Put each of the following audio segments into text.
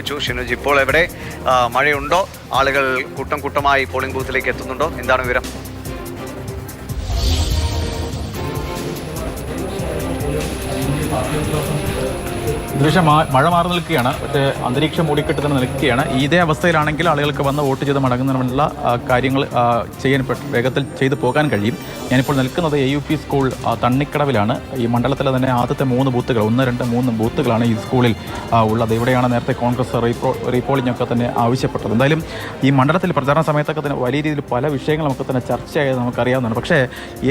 ചോദിച്ചു. ഷിനുജ്, ഇപ്പോൾ എവിടെ മഴയുണ്ടോ? ആളുകൾ കൂട്ടം കൂട്ടമായി പോളിംഗ് ബൂത്തിലേക്ക് എത്തുന്നുണ്ടോ? എന്താണ് വിവരം? ദൃശ്യം മഴ മാറി നിൽക്കുകയാണ്. പക്ഷേ അന്തരീക്ഷം മൂടിക്കെട്ട് തന്നെ നിൽക്കുകയാണ്. ഇതേ അവസ്ഥയിലാണെങ്കിൽ ആളുകൾക്ക് വന്ന് വോട്ട് ചെയ്ത് മടങ്ങുന്നതിനുള്ള കാര്യങ്ങൾ വേഗത്തിൽ ചെയ്തു പോകാൻ കഴിയും. ഞാനിപ്പോൾ നിൽക്കുന്നത് AUP സ്കൂൾ തണ്ണിക്കടവിലാണ്. ഈ മണ്ഡലത്തിലെ തന്നെ ആദ്യത്തെ 3 ബൂത്തുകൾ, 1, 2, 3 ബൂത്തുകളാണ് ഈ സ്കൂളിൽ ഉള്ളത്. ഇവിടെയാണ് നേരത്തെ കോൺഗ്രസ് റീപോളിംഗ് ഒക്കെ തന്നെ ആവശ്യപ്പെട്ടത്. എന്തായാലും ഈ മണ്ഡലത്തിൽ പ്രചാരണ സമയത്തൊക്കെ തന്നെ വലിയ രീതിയിൽ പല വിഷയങ്ങളുമൊക്കെ തന്നെ ചർച്ചയായത് നമുക്കറിയാവുന്നതാണ്. പക്ഷേ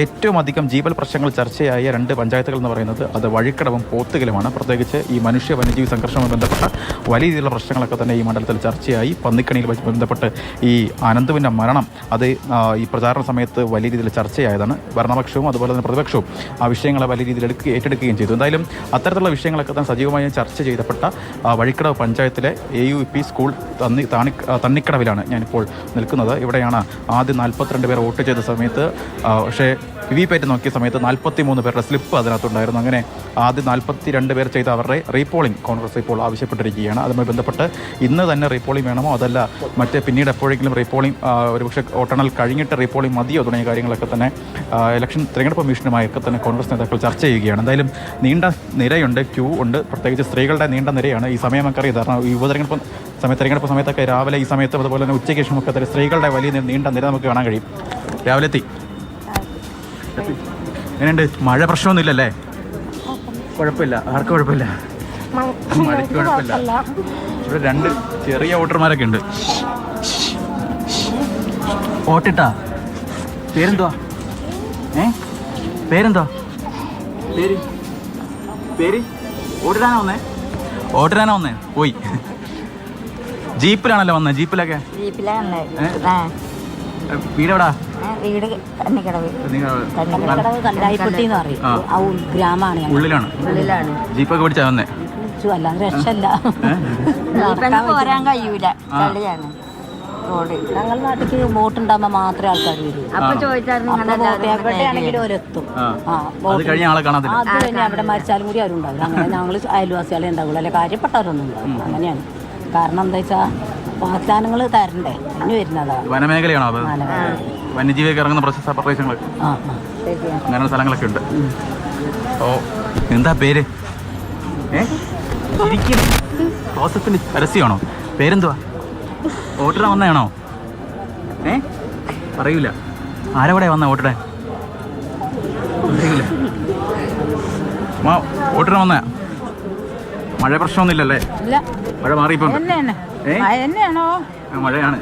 ഏറ്റവും അധികം ജീവൽ പ്രശ്നങ്ങൾ ചർച്ചയായ 2 പഞ്ചായത്തുകൾ എന്ന് പറയുന്നത് അത് വഴിക്കടവും പോത്തുകലുമാണ്. പ്രത്യേകിച്ച് ഈ മനുഷ്യ വന്യജീവി സംഘർഷവുമായി ബന്ധപ്പെട്ട വലിയ രീതിയിലുള്ള പ്രശ്നങ്ങളൊക്കെ തന്നെ ഈ മണ്ഡലത്തിൽ ചർച്ചയായി. പന്നിക്കണിയിൽ ബന്ധപ്പെട്ട് ഈ അനന്തുവിൻ്റെ മരണം അത് ഈ പ്രചാരണ സമയത്ത് വലിയ രീതിയിൽ ചർച്ചയായതാണ്. ഭരണപക്ഷവും അതുപോലെ തന്നെ പ്രതിപക്ഷവും ആ വിഷയങ്ങളെ വലിയ രീതിയിൽ ഏറ്റെടുക്കുകയും ചെയ്തു. എന്തായാലും അത്തരത്തിലുള്ള വിഷയങ്ങളൊക്കെ തന്നെ സജീവമായി ചർച്ച ചെയ്തപ്പെട്ട വഴിക്കടവ് പഞ്ചായത്തിലെ AUP സ്കൂൾ തണ്ണിക്കടവിലാണ് ഞാനിപ്പോൾ നിൽക്കുന്നത്. ഇവിടെയാണ് ആദ്യം 42 പേർ വോട്ട് ചെയ്ത സമയത്ത്, പക്ഷേ VVPAT നോക്കിയ സമയത്ത് 43 പേരുടെ സ്ലിപ്പ് അതിനകത്തുണ്ടായിരുന്നു. അങ്ങനെ ആദ്യം 42 പേർ ചെയ്ത അവരുടെ റീപോളിംഗ് കോൺഗ്രസ് ഇപ്പോൾ ആവശ്യപ്പെട്ടിരിക്കുകയാണ്. അതുമായി ബന്ധപ്പെട്ട് ഇന്ന് തന്നെ റീപോളിംഗ് വേണമോ അതല്ല മറ്റേ പിന്നീട് എപ്പോഴെങ്കിലും റീപോളിംഗ് ഒരുപക്ഷെ വോട്ടെണ്ണൽ കഴിഞ്ഞിട്ട് റീപോളിംഗ് മതിയോ തുടങ്ങിയ കാര്യങ്ങളൊക്കെ തന്നെ തിരഞ്ഞെടുപ്പ് കമ്മീഷനുമായൊക്കെ തന്നെ കോൺഗ്രസ് നേതാക്കൾ ചർച്ച ചെയ്യുകയാണ്. എന്തായാലും നീണ്ട നിരയുണ്ട്, ക്യൂ ഉണ്ട്. പ്രത്യേകിച്ച് സ്ത്രീകളുടെ നീണ്ട നിരയാണ്. ഈ സമയം നമുക്കറിയാം. കാരണം തിരഞ്ഞെടുപ്പ് സമയത്തൊക്കെ രാവിലെ ഈ സമയത്ത് അതുപോലെ തന്നെ ഉച്ചയ്ക്ക് ശേഷമൊക്കെ തന്നെ സ്ത്രീകളുടെ വലിയ നീണ്ട നിര നമുക്ക് കാണാൻ കഴിയും. രാവിലെ എത്തി. എങ്ങനെയുണ്ട്? മഴ പ്രശ്നമൊന്നുമില്ലല്ലേ? കുഴപ്പമില്ല, ആർക്കും കുഴപ്പമില്ല, മഴയ്ക്ക് കുഴപ്പമില്ല. ഇവിടെ 2 ചെറിയ വോട്ടർമാരൊക്കെ ഉണ്ട്. വോട്ടിട്ടാ? പേരെന്തുവാ? പേരെന്തുവാ? പേര് വോട്ടിടാനാ വന്നേ? പോയി ജീപ്പിലാണല്ലോ വന്നേ? ജീപ്പിലൊക്കെ വീടെവിടാ? വീട് തണ്ണിക്കടവ് കല്ലായിപ്പെട്ടി എന്ന് പറയും. ഗ്രാമമാണ്. ഉള്ളിലാണ് ജീപ്പൊക്കെ പിടിച്ചാ വന്നേ? അല്ലാതെ രക്ഷല്ല, വരാൻ കഴിയൂല. ചളിയാണ് റോഡ്. ഞങ്ങളുടെ നാട്ടിലേക്ക് വോട്ട് ഉണ്ടാകുമ്പോൾ മാത്രമേ ആൾക്കാർ വരൂ. അപ്പൊ ചോദിച്ചാൽ എവിടെയാണെങ്കിലും ഒരെത്തും. അത് കഴിഞ്ഞ അവിടെ മരിച്ചാലും കൂടി ആരും ഉണ്ടാവില്ല. അങ്ങനെ ഞങ്ങൾ അയൽവാസികളെ ഉണ്ടാവുള്ളൂ, അല്ലെ കാര്യപ്പെട്ടവരൊന്നും ഉണ്ടാവില്ല. അങ്ങനെയാണ്. കാരണം എന്താ വെച്ചാൽ വാഗ്ദാനങ്ങൾ തരണ്ടേ, അതിന് വരുന്നതാണ്. വനമേഖലയാണോ അത്? വന്യജീവിയൊക്കെ ഇറങ്ങുന്ന പ്രദേശങ്ങൾ അങ്ങനെ സ്ഥലങ്ങളൊക്കെ ഉണ്ട്. ഓ, എന്താ പേര്? ജോസഫിന് പരസ്യമാണോ? പേരെന്തുവാ? വോട്ടിടാൻ വന്നതാണോ? പറയൂല. ആരെവിടെ വന്ന വോട്ടിടാൻ? അറിയില്ല. വോട്ടിടാൻ വന്ന? മഴ പ്രശ്നമൊന്നുമില്ലല്ലേ? മഴ മാറിയിപ്പോ മഴയാണ്.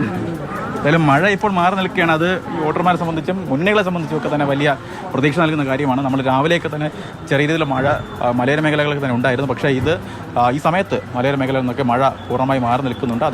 എന്തായാലും മഴ ഇപ്പോൾ മാറി നിൽക്കുകയാണ്. അത് ഈ വോട്ടർമാരെ സംബന്ധിച്ചും മുന്നണികളെ സംബന്ധിച്ചും ഒക്കെ തന്നെ വലിയ പ്രതീക്ഷ നൽകുന്ന കാര്യമാണ്. നമ്മൾ രാവിലെയൊക്കെ തന്നെ ചെറിയ രീതിയിലുള്ള മഴ മലയോര മേഖലകളിൽ തന്നെ ഉണ്ടായിരുന്നു. പക്ഷേ ഈ സമയത്ത് മലയോര മേഖലയിൽ നിന്നൊക്കെ മഴ പൂർണ്ണമായി മാറി നിൽക്കുന്നുണ്ട്.